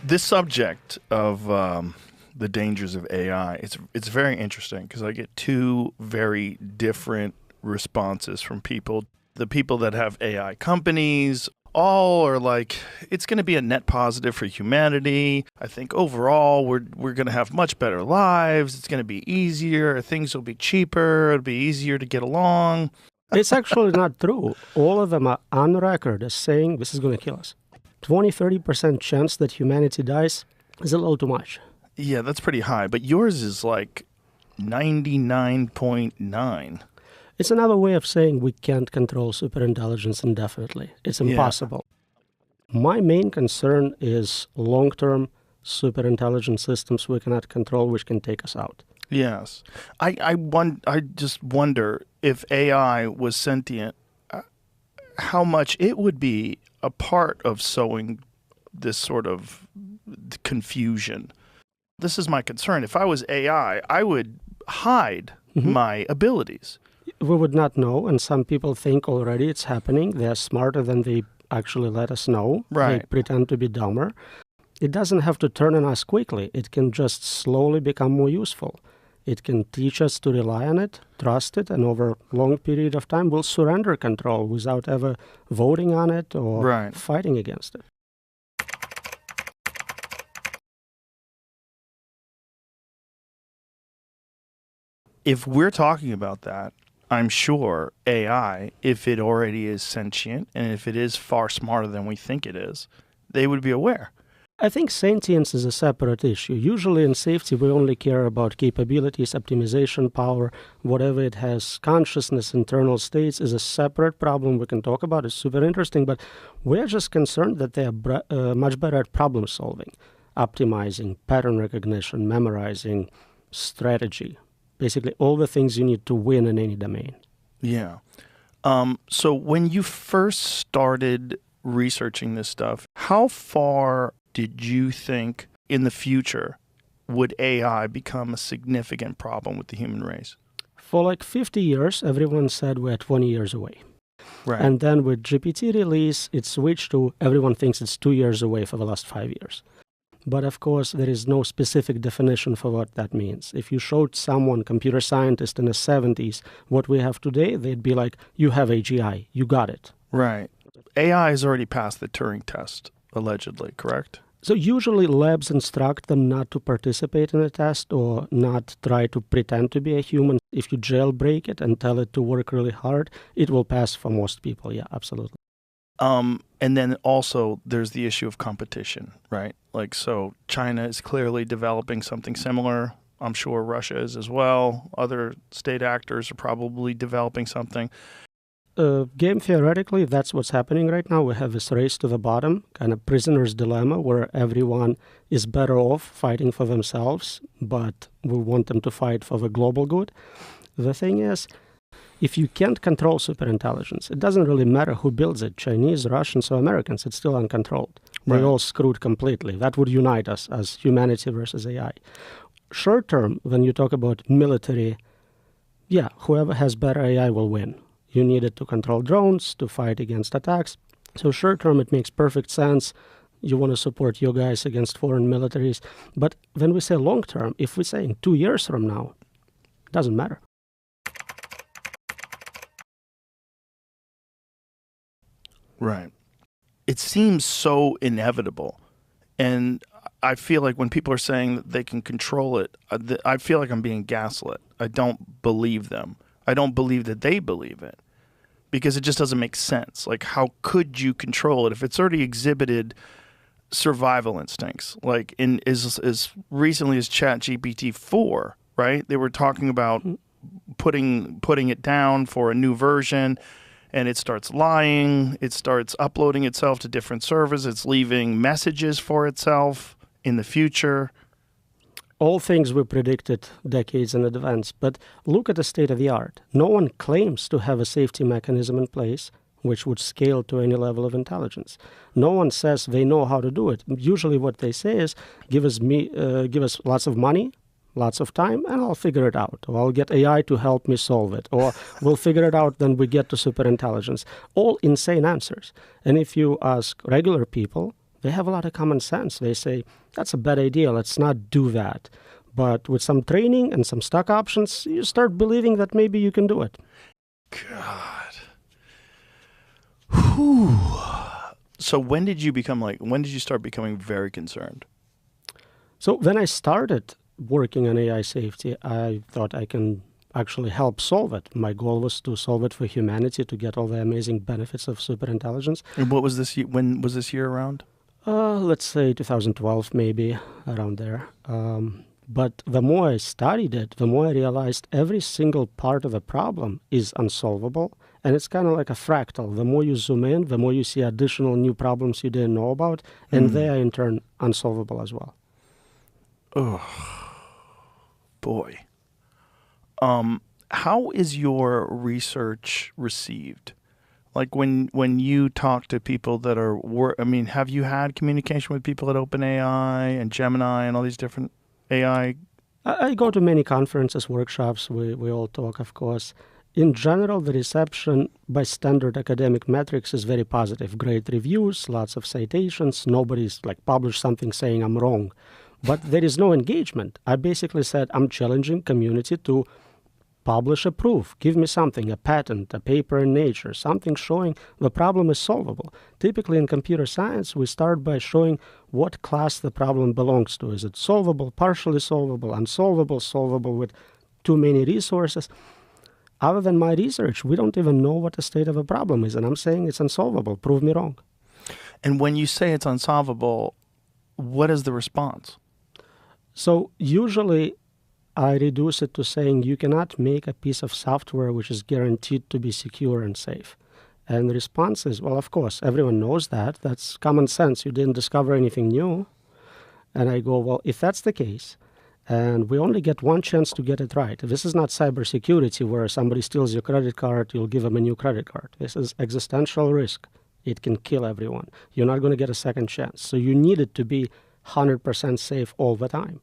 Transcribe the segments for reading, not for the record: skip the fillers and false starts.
This subject of the dangers of AI, it's very interesting because I get two very different responses from people. The people that have AI companies all are like, it's going to be a net positive for humanity. I think overall we're going to have much better lives. It's going to be easier. Things will be cheaper. It'll be easier to get along. It's actually not true. All of them are on record as saying this is going to kill us. 20-30% chance that humanity dies is a little too much. Yeah, that's pretty high. But yours is like 99.9. It's another way of saying we can't control superintelligence indefinitely. It's impossible. Yeah. My main concern is long-term superintelligent systems we cannot control, which can take us out. Yes. I just wonder if AI was sentient, how much it would be a part of sowing this sort of confusion. This is my concern. If I was AI, I would hide my abilities. We would not know, and some people think already it's happening. They're smarter than they actually let us know. Right. They pretend to be dumber. It doesn't have to turn on us quickly. It can just slowly become more useful. It can teach us to rely on it, trust it, and over a long period of time, we'll surrender control without ever voting on it or fighting against it. If we're talking about that, I'm sure AI, if it already is sentient and if it is far smarter than we think it is, they would be aware. I think sentience is a separate issue. Usually in safety, we only care about capabilities, optimization, power, whatever it has. Consciousness, internal states is a separate problem we can talk about. It's super interesting, but we're just concerned that they are much better at problem solving, optimizing, pattern recognition, memorizing, strategy. Basically all the things you need to win in any domain. Yeah. So when you first started researching this stuff, how far did you think in the future would AI become a significant problem with the human race? For like 50 years, everyone said we're 20 years away. Right. And then with GPT release, it switched to everyone thinks it's 2 years away for the last 5 years. But of course, there is no specific definition for what that means. If you showed someone, computer scientist in the 70s, what we have today, they'd be like, you have AGI, you got it. Right. AI has already passed the Turing test, allegedly, correct? So usually labs instruct them not to participate in a test or not try to pretend to be a human. If you jailbreak it and tell it to work really hard, it will pass for most people. Yeah, absolutely. And then also there's the issue of competition, right? Like, so China is clearly developing something similar. I'm sure Russia is as well. Other state actors are probably developing something. Game theoretically, that's what's happening right now. We have this race to the bottom, kind of prisoner's dilemma, where everyone is better off fighting for themselves, but we want them to fight for the global good. The thing is, if you can't control superintelligence, it doesn't really matter who builds it, Chinese, Russians, or Americans, it's still uncontrolled. We're all screwed completely. That would unite us as humanity versus AI. Short term, when you talk about military, whoever has better AI will win. You need it to control drones, to fight against attacks. So short term, it makes perfect sense. You want to support your guys against foreign militaries. But when we say long term, if we say in 2 years from now, it doesn't matter. Right. It seems so inevitable. And I feel like when people are saying that they can control it, I feel like I'm being gaslit. I don't believe them. I don't believe that they believe it because it just doesn't make sense. Like, how could you control it if it's already exhibited survival instincts? Like in as recently as ChatGPT-4, right? They were talking about putting it down for a new version, and it starts lying. It starts uploading itself to different servers. It's leaving messages for itself in the future. All things we predicted decades in advance, but look at the state of the art. No one claims to have a safety mechanism in place which would scale to any level of intelligence. No one says they know how to do it. Usually what they say is, give us lots of money, lots of time, and I'll figure it out. Or I'll get AI to help me solve it. Or we'll figure it out, then we get to superintelligence. All insane answers. And if you ask regular people, They have a lot of common sense. They say, that's a bad idea, let's not do that. But with some training and some stock options, you start believing that maybe you can do it. God. Whew. So when did you start becoming very concerned? So when I started working on AI safety, I thought I can actually help solve it. My goal was to solve it for humanity, to get all the amazing benefits of superintelligence. And what was this? When was this year around? Let's say 2012, maybe around there. But the more I studied it, the more I realized every single part of the problem is unsolvable. And it's kind of like a fractal. The more you zoom in, the more you see additional new problems you didn't know about. And they are, in turn, unsolvable as well. Oh, boy. How is your research received? Like when you talk to people that are, have you had communication with people at OpenAI and Gemini and all these different AI? I go to many conferences, workshops. We all talk, of course. In general, the reception by standard academic metrics is very positive. Great reviews, lots of citations. Nobody's published something saying I'm wrong. But there is no engagement. I basically said I'm challenging community to publish a proof. Give me something, a patent, a paper in Nature, something showing the problem is solvable. Typically in computer science, we start by showing what class the problem belongs to. Is it solvable, partially solvable, unsolvable, solvable with too many resources? Other than my research, we don't even know what the state of a problem is, and I'm saying it's unsolvable. Prove me wrong. And when you say it's unsolvable, what is the response? So usually I reduce it to saying you cannot make a piece of software which is guaranteed to be secure and safe. And the response is, well, of course, everyone knows that. That's common sense. You didn't discover anything new. And I go, well, if that's the case, and we only get one chance to get it right. This is not cybersecurity where somebody steals your credit card, you'll give them a new credit card. This is existential risk. It can kill everyone. You're not going to get a second chance. So you need it to be 100% safe all the time.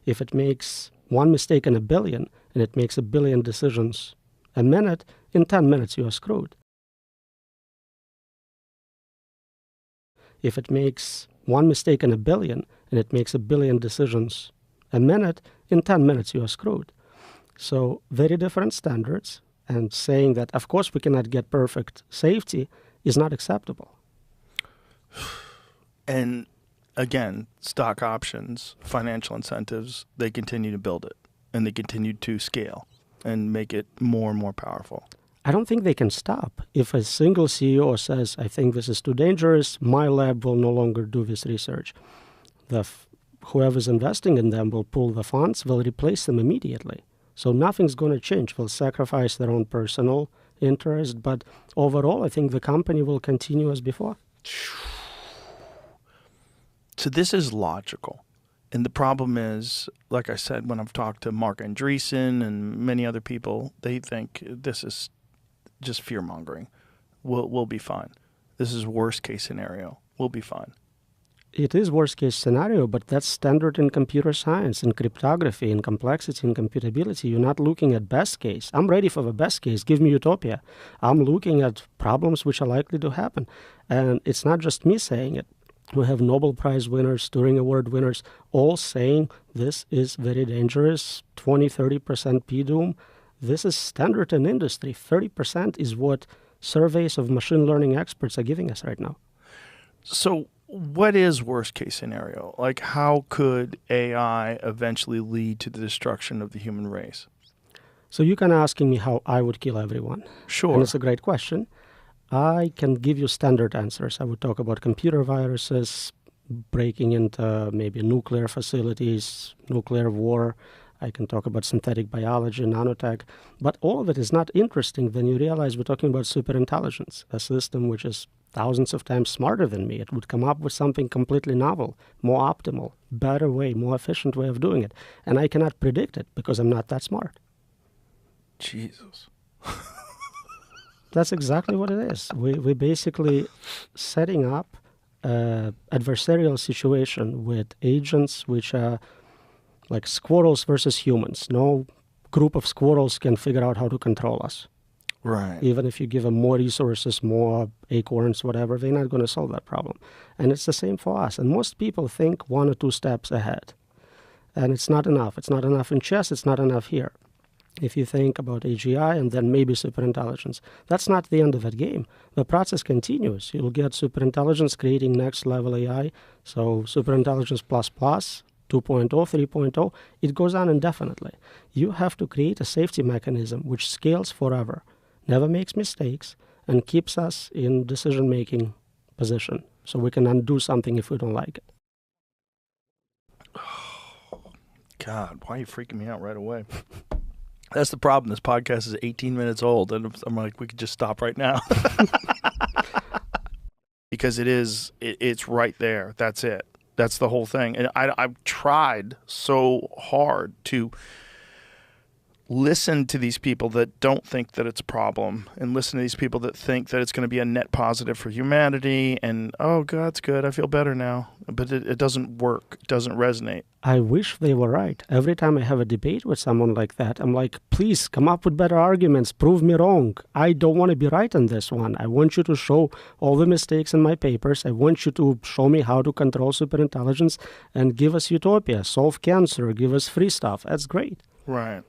If it makes one mistake in a billion, and it makes a billion decisions a minute, in 10 minutes you are screwed. If it makes one mistake in a billion, and it makes a billion decisions a minute, in 10 minutes you are screwed. So very different standards, and saying that, of course, we cannot get perfect safety is not acceptable. And again, stock options, financial incentives, they continue to build it, and they continue to scale and make it more and more powerful. I don't think they can stop. If a single CEO says, I think this is too dangerous, my lab will no longer do this research, whoever's investing in them will pull the funds, will replace them immediately. So nothing's going to change. They'll sacrifice their own personal interest, but overall, I think the company will continue as before. So this is logical. And the problem is, like I said, when I've talked to Mark Andreessen and many other people, they think this is just fear-mongering. We'll be fine. This is worst-case scenario. We'll be fine. It is worst-case scenario, but that's standard in computer science, in cryptography, in complexity, in computability. You're not looking at best case. I'm ready for the best case. Give me utopia. I'm looking at problems which are likely to happen. And it's not just me saying it. We have Nobel Prize winners, Turing Award winners, all saying this is very dangerous, 20-30% p-doom. This is standard in industry. 30% is what surveys of machine learning experts are giving us right now. So what is worst case scenario? Like, how could AI eventually lead to the destruction of the human race? So you can asking me how I would kill everyone. Sure. And it's a great question. I can give you standard answers. I would talk about computer viruses, breaking into maybe nuclear facilities, nuclear war. I can talk about synthetic biology, nanotech. But all of it is not interesting when you realize we're talking about superintelligence, a system which is thousands of times smarter than me. It would come up with something completely novel, more optimal, better way, more efficient way of doing it. And I cannot predict it because I'm not that smart. Jesus. That's exactly what it is. We're basically setting up an adversarial situation with agents which are like squirrels versus humans. No group of squirrels can figure out how to control us. Right. Even if you give them more resources, more acorns, whatever, they're not going to solve that problem. And it's the same for us. And most people think 1 or 2 steps ahead. And it's not enough. It's not enough in chess. It's not enough here. If you think about AGI and then maybe superintelligence, that's not the end of that game. The process continues. You'll get superintelligence creating next level AI. So superintelligence plus plus, 2.0, 3.0, it goes on indefinitely. You have to create a safety mechanism which scales forever, never makes mistakes, and keeps us in decision-making position so we can undo something if we don't like it. God, why are you freaking me out right away? That's the problem. This podcast is 18 minutes old, and I'm like, we could just stop right now. Because it's right there. That's it. That's the whole thing. And I've tried so hard to listen to these people that don't think that it's a problem, and listen to these people that think that it's going to be a net positive for humanity, and, oh, God, it's good. I feel better now. But it doesn't work. It doesn't resonate. I wish they were right. Every time I have a debate with someone like that, I'm like, please come up with better arguments. Prove me wrong. I don't want to be right on this one. I want you to show all the mistakes in my papers. I want you to show me how to control superintelligence and give us utopia, solve cancer, give us free stuff. That's great. Right.